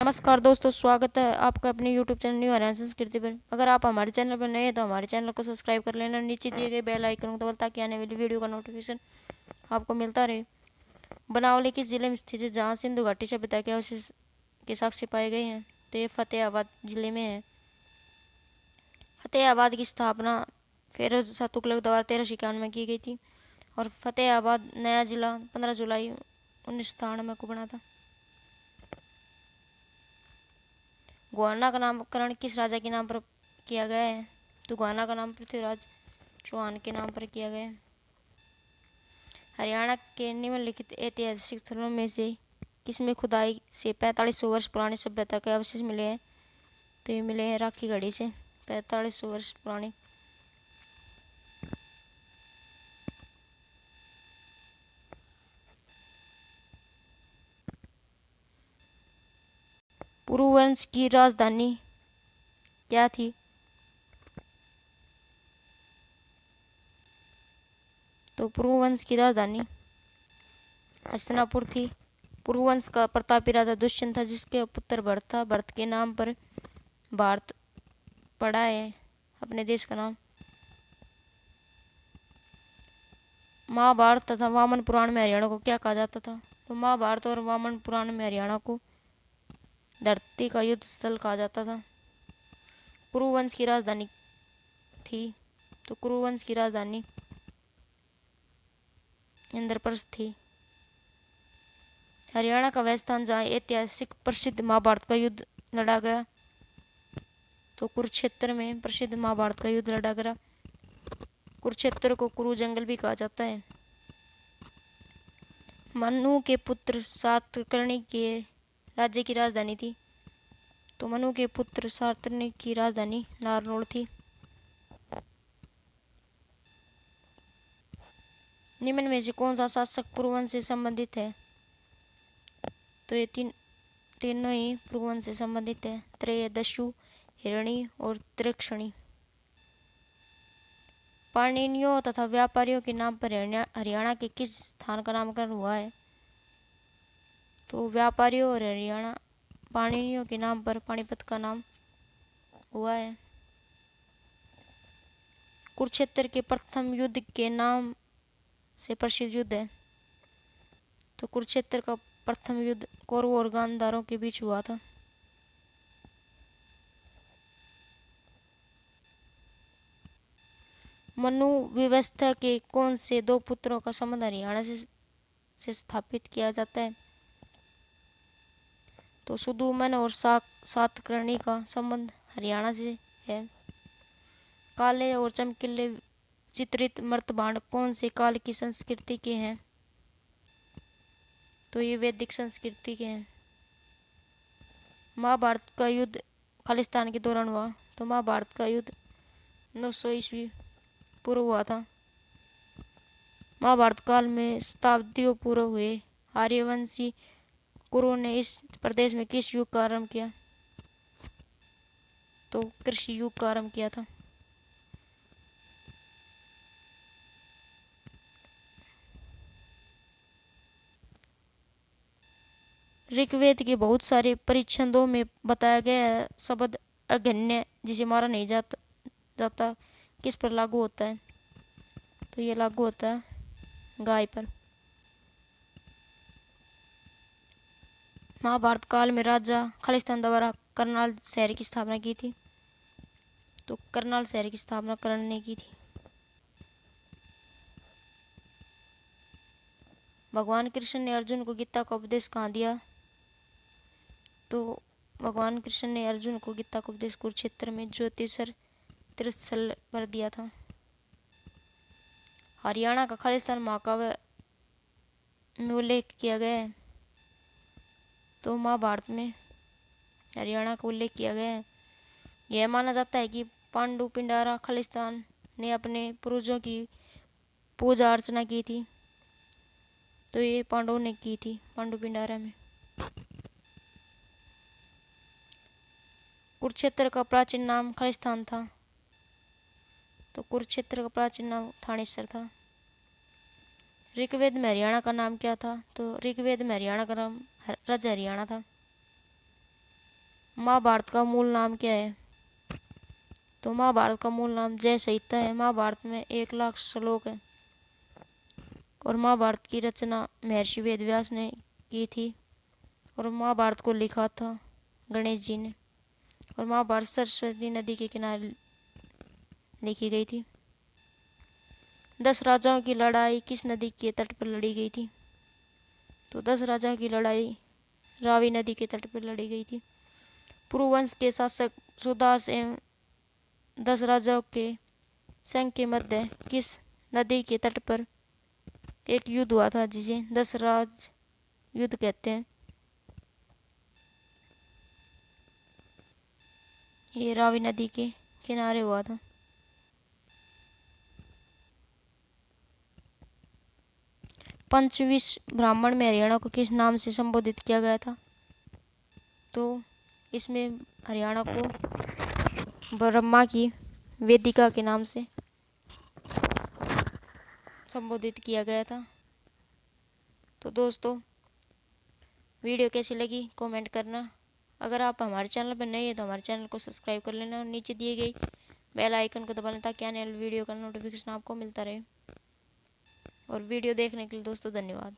नमस्कार दोस्तों, स्वागत है आपका अपने YouTube चैनल न्यू हरियाणा संस्कृति पर। अगर आप हमारे चैनल पर नए हैं तो हमारे चैनल को सब्सक्राइब कर लेना, नीचे दिए गए बेल आइकन को दबाएं ताकि आने वाली वीडियो का नोटिफिकेशन आपको मिलता रहे। बनावली किस जिले में स्थित है जहाँ सिंधु घाटी सभ्यता के अवशेष के साक्ष्य पाए गए हैं? तो ये फतेहाबाद जिले में है। फतेहाबाद की स्थापना फिरोज शाह तुगलक द्वारा 1351 में की गई थी और फतेहाबाद नया जिला 15 जुलाई 1997 को बना था। गोहाना का नामकरण किस राजा के नाम पर किया गया है? तो गोहाना का नाम पृथ्वीराज चौहान के नाम पर किया गया है। हरियाणा के निम्नलिखित ऐतिहासिक स्थलों में से किसमें खुदाई से 4500 वर्ष पुरानी सभ्यता के अवशेष मिले हैं? तो ये मिले हैं राखी गढ़ी से 4500 वर्ष पुरानी। पुरुवंश की राजधानी क्या थी? तो पुरुवंश की राजधानी हस्तिनापुर थी। पुरुवंश का प्रतापी राजा दुष्यंत था जिसके पुत्र भरत था। भरत के नाम पर भारत पड़ा है, अपने देश का नाम। महाभारत तथा वामन पुराण में हरियाणा को क्या कहा जाता था? तो महाभारत और वामन पुराण में हरियाणा को धरती का युद्ध स्थल कहा जाता था। कुरुवंश की राजधानी थी, तो कुरुवंश की राजधानी इंद्रप्रस्थ थी। हरियाणा का वह स्थान जहाँ ऐतिहासिक प्रसिद्ध महाभारत का युद्ध लड़ा गया, तो कुरुक्षेत्र में प्रसिद्ध महाभारत का युद्ध लड़ा गया। कुरुक्षेत्र को कुरु जंगल भी कहा जाता है। मनु के पुत्र सातकर्णी के राज्य की राजधानी थी, तो मनु के पुत्र सातकर्णी की राजधानी नारनौल थी। निम्न में से कौन सा शासक पुरुवंश से संबंधित है? तो ये तीनों ही पुरुवंश से संबंधित है, त्रयोदशु, हिरणी और त्रिक्षणी। पाणिनियों तथा व्यापारियों के नाम पर हरियाणा के किस स्थान का नामकरण हुआ है? तो व्यापारियों और हरियाणा पाणिनियों के नाम पर पानीपत का नाम हुआ है। कुरुक्षेत्र के प्रथम युद्ध के नाम से प्रसिद्ध युद्ध है, तो कुरुक्षेत्र का प्रथम युद्ध कौरवों और गांधारों के बीच हुआ था। मनु व्यवस्था के कौन से दो पुत्रों का संबंध हरियाणा से स्थापित किया जाता है? तो सुदुमन और सातकर्णी का संबंध हरियाणा से है। काले और चमकीले चित्रित मर्तभांड कौन से काल की संस्कृति के हैं? तो ये वैदिक संस्कृति के हैं। महाभारत का युद्ध खालिस्तान के दौरान हुआ, तो महाभारत का युद्ध 900 ईस्वी पूर्व हुआ था। महाभारत काल में शताब्दियों पूर्व हुए आर्यवंशी कुरुओं ने इस प्रदेश में किस युग का आरंभ किया? तो कृषि युग का आरंभ किया था। ऋग्वेद के बहुत सारे परिच्छेदों में बताया गया शब्द अघन्य, जिसे मारा नहीं जाता किस पर लागू होता है? तो ये लागू होता है गाय पर। महाभारत काल में राजा खालिस्तान द्वारा करनाल शहर की स्थापना की थी, तो करनाल शहर की स्थापना कर्ण ने की थी। भगवान कृष्ण ने अर्जुन को गीता का उपदेश कहाँ दिया? तो भगवान कृष्ण ने अर्जुन को गीता का उपदेश कुरुक्षेत्र में ज्योतिषर तीर्थस्थल पर दिया था। हरियाणा का खालिस्तान महाकाव्य में उल्लेख किया गया है, तो महाभारत में हरियाणा का उल्लेख किया गया है। यह माना जाता है कि पांडु पिंडारा खालिस्तान ने अपने पूर्वजों की पूजा अर्चना की थी, तो ये पांडवों ने की थी पांडु पिंडारा में। कुरुक्षेत्र का प्राचीन नाम खालिस्तान था, तो कुरुक्षेत्र का प्राचीन नाम थानेश्वर था। ऋग्वेद में हरियाणा का नाम क्या था? तो ऋग्वेद में हरियाणा का नाम राजा हरियाणा था। महाभारत का मूल नाम क्या है? तो महाभारत का मूल नाम जय संहिता है। महाभारत में 1,00,000 श्लोक है और महाभारत की रचना महर्षि वेदव्यास ने की थी और महाभारत को लिखा था गणेश जी ने। और महाभारत सरस्वती नदी के किनारे लिखी गई थी। 10 राजाओं की लड़ाई किस नदी के तट पर लड़ी गई थी? तो 10 राजाओं की लड़ाई रावी नदी के तट पर लड़ी गई थी। पुरुवंश के शासक सुदास एवं 10 राजाओं के संघ के मध्य किस नदी के तट पर एक युद्ध हुआ था जिसे 10 राज युद्ध कहते हैं? ये रावी नदी के किनारे हुआ था। पंचविश ब्राह्मण में हरियाणा को किस नाम से संबोधित किया गया था? तो इसमें हरियाणा को ब्रह्मा की वेदिका के नाम से संबोधित किया गया था। तो दोस्तों, वीडियो कैसी लगी कमेंट करना। अगर आप हमारे चैनल पर नए हैं तो हमारे चैनल को सब्सक्राइब कर लेना और नीचे दिए गई बेल आइकन को दबा लें ताकि आने वाली वीडियो का नोटिफिकेशन आपको मिलता रहे। और वीडियो देखने के लिए दोस्तों धन्यवाद।